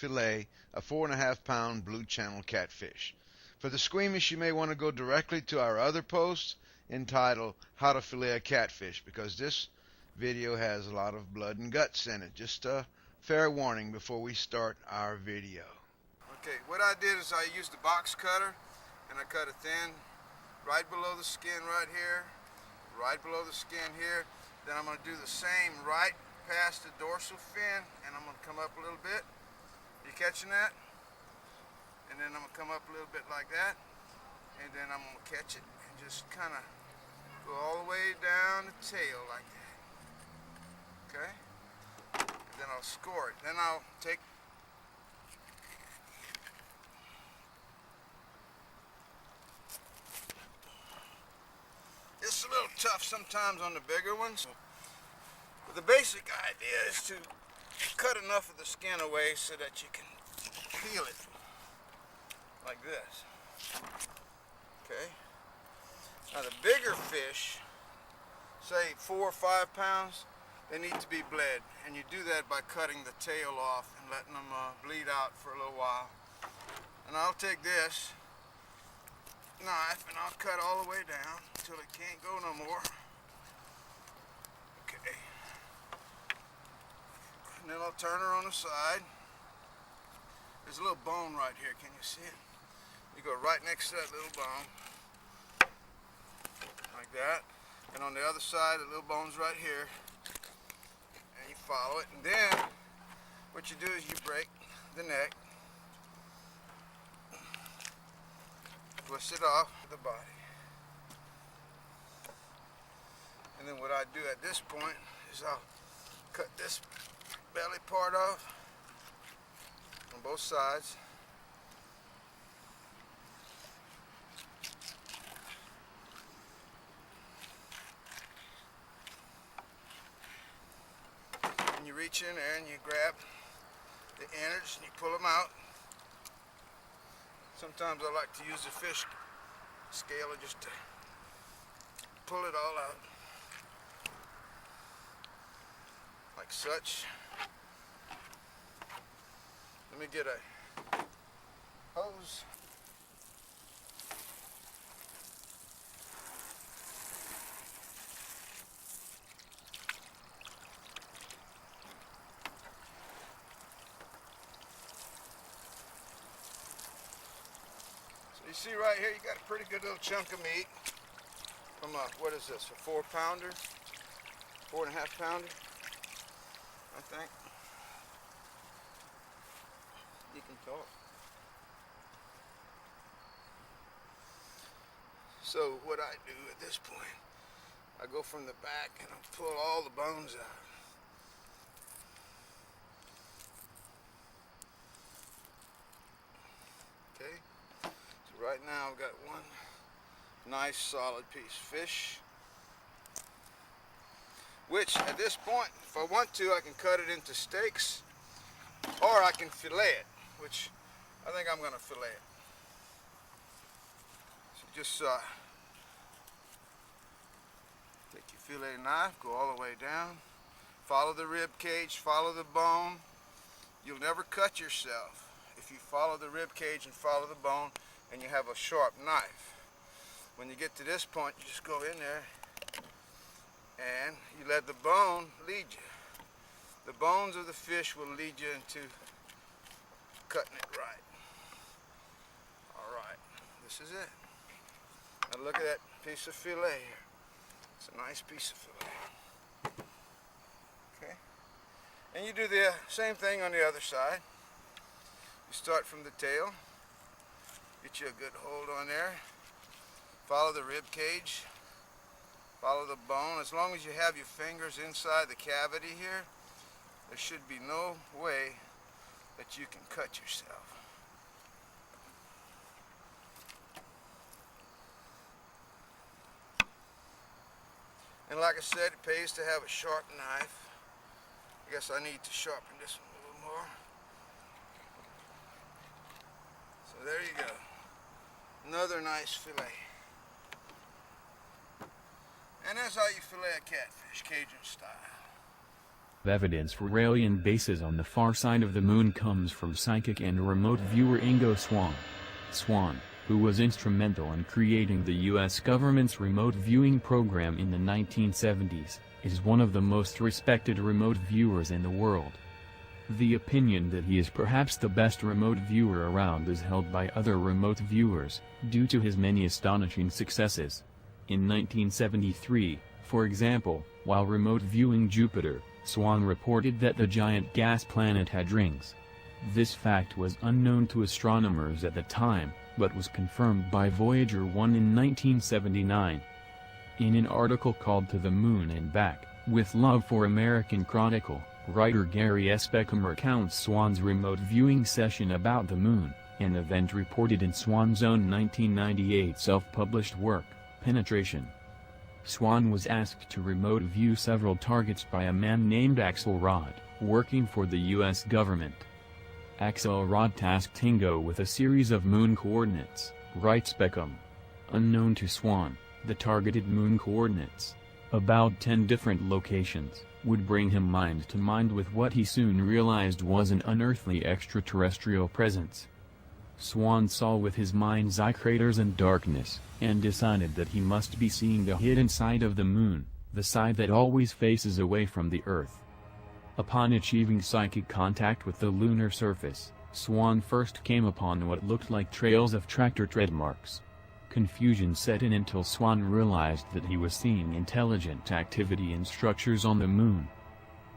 fillet a 4.5 pound blue channel catfish. For the squeamish, you may want to go directly to our other post entitled How to Fillet a Catfish, because this video has a lot of blood and guts in it. Just a fair warning before we start our video. Okay, what I did is I used a box cutter and I cut it thin right below the skin right here, right below the skin here. Then I'm going to do the same right past the dorsal fin, and I'm going to come up a little bit. You catching that? And then I'm going to come up a little bit like that, and then I'm going to catch it and just kind of go all the way down the tail like that. Okay? And then I'll score it. Then I'll take it's a little tough sometimes on the bigger ones. But the basic idea is to cut enough of the skin away so that you can peel it like this. Okay? Now the bigger fish, say 4 or 5 pounds, they need to be bled. And you do that by cutting the tail off and letting them bleed out for a little while. And I'll take this knife and I'll cut all the way down until it can't go no more. Okay. And then I'll turn her on the side. There's a little bone right here. Can you see it? You go right next to that little bone. Like that. And on the other side, the little bone's right here. And you follow it. And then what you do is you break the neck. Twist it off the body. And then what I do at this point is I'll cut this belly part off on both sides. And you reach in there and you grab the innards and you pull them out. Sometimes I like to use the fish scaler just to pull it all out. Like such. Let me get a hose. You see right here, you got a pretty good little chunk of meat from what is this, a 4 pounder, 4.5 pounder, I think. You can talk. So what I do at this point, I go from the back and I pull all the bones out. Okay. Right now I've got one nice solid piece of fish, which at this point, if I want to, I can cut it into steaks or I can fillet it, which I think I'm going to fillet it. So just take your fillet knife, go all the way down, follow the rib cage, follow the bone. You'll never cut yourself if you follow the rib cage and follow the bone and you have a sharp knife. When you get to this point, you just go in there and you let the bone lead you. The bones of the fish will lead you into cutting it right. Alright, this is it. Now look at that piece of fillet here. It's a nice piece of fillet. Okay. And you do the same thing on the other side. You start from the tail. Get you a good hold on there. Follow the rib cage. Follow the bone. As long as you have your fingers inside the cavity here, there should be no way that you can cut yourself. And like I said, it pays to have a sharp knife. I guess I need to sharpen this one a little more. So there you go. Another nice fillet. And that's how you fillet a catfish, Cajun style. Evidence for alien bases on the far side of the moon comes from psychic and remote viewer Ingo Swann. Swann, who was instrumental in creating the U.S. government's remote viewing program in the 1970s, is one of the most respected remote viewers in the world. The opinion that he is perhaps the best remote viewer around is held by other remote viewers, due to his many astonishing successes. In 1973, for example, while remote viewing Jupiter, Swann reported that the giant gas planet had rings. This fact was unknown to astronomers at the time, but was confirmed by Voyager 1 in 1979. In an article called To the Moon and Back, with Love for American Chronicle, writer Gary S. Beckham recounts Swann's remote viewing session about the moon, an event reported in Swann's own 1998 self-published work, Penetration. Swann was asked to remote view several targets by a man named Axelrod, working for the U.S. government. Axelrod tasked Ingo with a series of moon coordinates, writes Beckham. Unknown to Swann, the targeted moon coordinates, about 10 different locations, would bring him mind to mind with what he soon realized was an unearthly extraterrestrial presence. Swann saw with his mind's eye craters and darkness, and decided that he must be seeing the hidden side of the moon, the side that always faces away from the Earth. Upon achieving psychic contact with the lunar surface, Swann first came upon what looked like trails of tractor tread marks. Confusion set in until Swann realized that he was seeing intelligent activity and structures on the moon.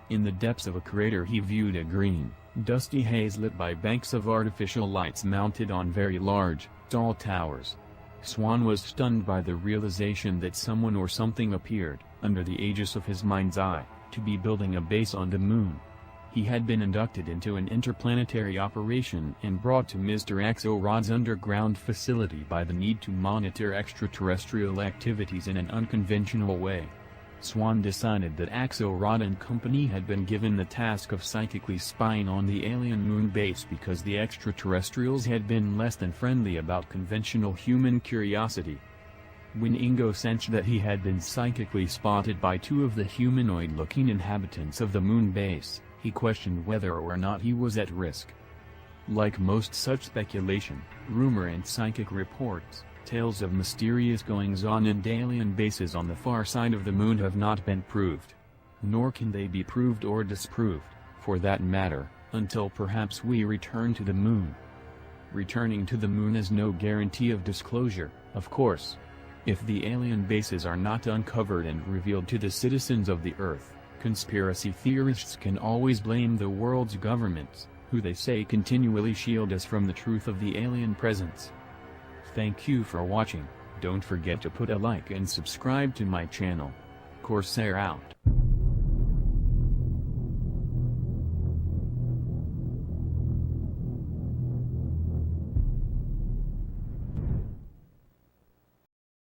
In the depths of a crater he viewed a green, dusty haze lit by banks of artificial lights mounted on very large, tall towers. Swann was stunned by the realization that someone or something appeared, under the aegis of his mind's eye, to be building a base on the moon. He had been inducted into an interplanetary operation and brought to Mr. Axelrod's underground facility by the need to monitor extraterrestrial activities in an unconventional way. Swann decided that Axelrod and company had been given the task of psychically spying on the alien moon base because the extraterrestrials had been less than friendly about conventional human curiosity. When Ingo sensed that he had been psychically spotted by two of the humanoid-looking inhabitants of the moon base, he questioned whether or not he was at risk. Like most such speculation, rumor and psychic reports, tales of mysterious goings-on and alien bases on the far side of the moon have not been proved. Nor can they be proved or disproved, for that matter, until perhaps we return to the moon. Returning to the moon is no guarantee of disclosure, of course. If the alien bases are not uncovered and revealed to the citizens of the Earth, conspiracy theorists can always blame the world's governments, who they say continually shield us from the truth of the alien presence. Thank you for watching. Don't forget to put a like and subscribe to my channel. Corsair out.